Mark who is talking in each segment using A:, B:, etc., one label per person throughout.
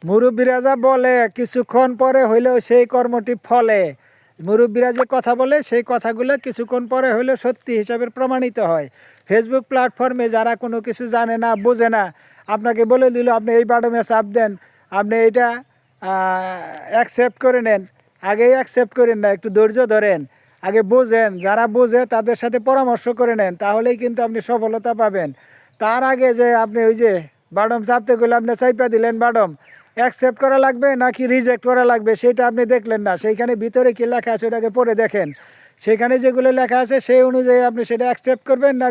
A: মুরব্বীরা যা বলে কিছুক্ষণ পরে হইলেও সেই কর্মটি ফলে। মুরব্বীরা যে কথা বলে সেই কথাগুলো কিছুক্ষণ পরে হইলেও সত্যি হিসাবে প্রমাণিত হয়। ফেসবুক প্ল্যাটফর্মে যারা কোনো কিছু জানে না বোঝে না, আপনাকে বলে দিল আপনি এই বাটনে চাপ দেন, আপনি এইটা অ্যাকসেপ্ট করে নেন। আগেই অ্যাকসেপ্ট করেন না, একটু ধৈর্য ধরেন, আগে বোঝেন, যারা বোঝে তাদের সাথে পরামর্শ করে নেন, তাহলেই কিন্তু আপনি সফলতা পাবেন। তার আগে যে আপনি ওই যে বাটন চাপতে গেলে আপনি চাইপা দিলেন বাটন, অ্যাকসেপ্ট করা লাগবে নাকি রিজেক্ট করা লাগবে সেটা আপনি দেখলেন না। সেইখানে ভিতরে কী লেখা আছে ওটাকে পড়ে দেখেন। সেখানে যেগুলো লেখা আছে সেই অনুযায়ী আপনি সেটা অ্যাকসেপ্ট করবেন না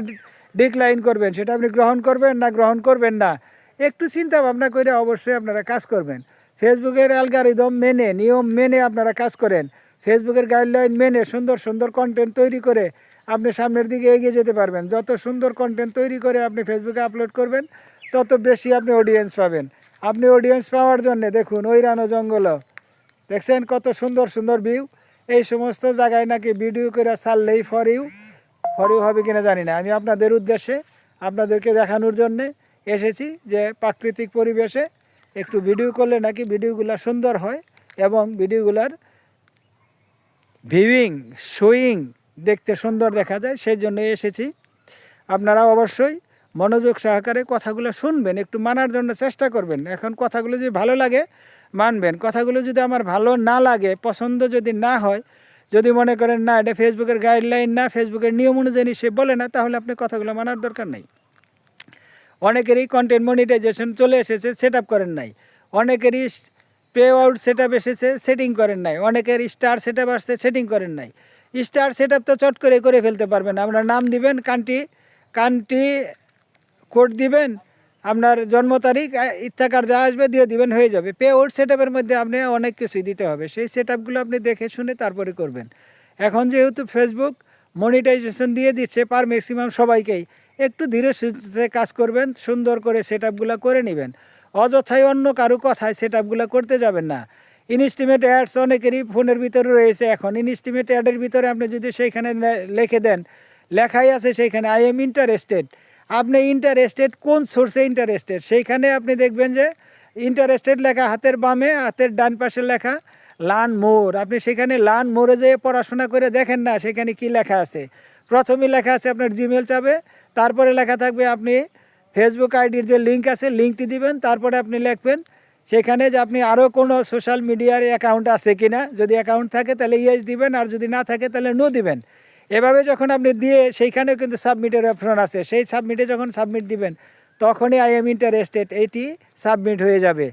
A: ডিক্লাইন করবেন, সেটা আপনি গ্রহণ করবেন না গ্রহণ করবেন না, একটু চিন্তা ভাবনা করে অবশ্যই আপনারা কাজ করবেন। ফেসবুকের অ্যালগরিদম মেনে, নিয়ম মেনে আপনারা কাজ করেন। ফেসবুকের গাইডলাইন মেনে সুন্দর সুন্দর কন্টেন্ট তৈরি করে আপনি সামনের দিকে এগিয়ে যেতে পারবেন। যত সুন্দর কন্টেন্ট তৈরি করে আপনি ফেসবুকে আপলোড করবেন তত বেশি আপনি অডিয়েন্স পাবেন। আপনি অডিয়েন্স পাওয়ার জন্যে দেখুন ওইরানো জঙ্গল, দেখছেন কত সুন্দর সুন্দর ভিউ। এই সমস্ত জায়গায় নাকি ভিডিও করে ছাড়লেই ফর ইউ হবে কিনা জানি না। আমি আপনাদের উদ্দেশ্যে আপনাদেরকে দেখানোর জন্যে এসেছি যে প্রাকৃতিক পরিবেশে একটু ভিডিও করলে নাকি ভিডিওগুলো সুন্দর হয় এবং ভিডিওগুলোর ভিউইং শোয়িং দেখতে সুন্দর দেখা যায়, সেই জন্য এসেছি। আপনারা অবশ্যই মনোযোগ সহকারে কথাগুলো শুনবেন, একটু মানার জন্য চেষ্টা করবেন। এখন কথাগুলো যদি ভালো লাগে মানবেন, কথাগুলো যদি আমার ভালো না লাগে, পছন্দ যদি না হয়, যদি মনে করেন না এটা ফেসবুকের গাইডলাইন না, ফেসবুকের নিয়ম অনুযায়ী সে বলে না, তাহলে আপনি কথাগুলো মানার দরকার নেই। অনেকেরই কন্টেন্ট মনিটাইজেশন চলে এসেছে, সেট আপ করেন নাই। অনেকেরই পে আউট সেট আপ এসেছে, সেটিং করেন নাই। অনেকের স্টার সেট আপ আসছে, সেটিং করেন নাই। স্টার সেট আপ তো চট করে ফেলতে পারবেন। আপনার নাম দিবেন, কান্ট্রি কোড দিবেন, আপনার জন্ম তারিখ ইত্যাকার যা আসবে দিয়ে দিবেন, হয়ে যাবে। পে আউট সেট আপের মধ্যে আপনি অনেক কিছুই দিতে হবে, সেই সেট আপগুলো আপনি দেখে শুনে তারপরে করবেন। এখন যেহেতু ফেসবুক মনিটাইজেশন দিয়ে দিচ্ছে পার ম্যাক্সিমাম সবাইকেই, একটু ধীরে সুস্থে কাজ করবেন, সুন্দর করে সেট আপগুলো করে নেবেন। অযথায় অন্য কারো কথায় সেট আপগুলো করতে যাবেন না। ইনস্টিমেট অ্যাডস অনেকেরই ফোনের ভিতরে রয়েছে। এখন ইনস্টিমেট অ্যাডের ভিতরে আপনি যদি সেইখানে লিখে দেন, লেখাই আছে সেইখানে আই এম ইন্টারেস্টেড, আপনি ইন্টারেস্টেড কোন সোর্সে ইন্টারেস্টেড, সেইখানে আপনি দেখবেন যে ইন্টারেস্টেড লেখা হাতের বামে, হাতের ডান পাশে লেখা লার্ন মোর। আপনি সেখানে লার্ন মোরে যেয়ে পড়াশোনা করে দেখেন না সেখানে কি লেখা আছে। প্রথমে লেখা আছে আপনার জিমেল চাবে, তারপরে লেখা থাকবে আপনি ফেসবুক আইডির যে লিঙ্ক আছে লিঙ্কটি দিবেন, তারপরে আপনি লিখবেন সেখানে যে আপনি আরও কোনো সোশ্যাল মিডিয়ার অ্যাকাউন্ট আছে কি না। যদি অ্যাকাউন্ট থাকে তাহলে ইয়েস দিবেন, আর যদি না থাকে তাহলে নো দিবেন। এভাবে যখন আপনি দিয়ে সেইখানেও কিন্তু সাবমিটের অপশন আছে, সেই সাবমিটে যখন সাবমিট দিবেন তখনই I am interested eighty submit হয়ে যাবে।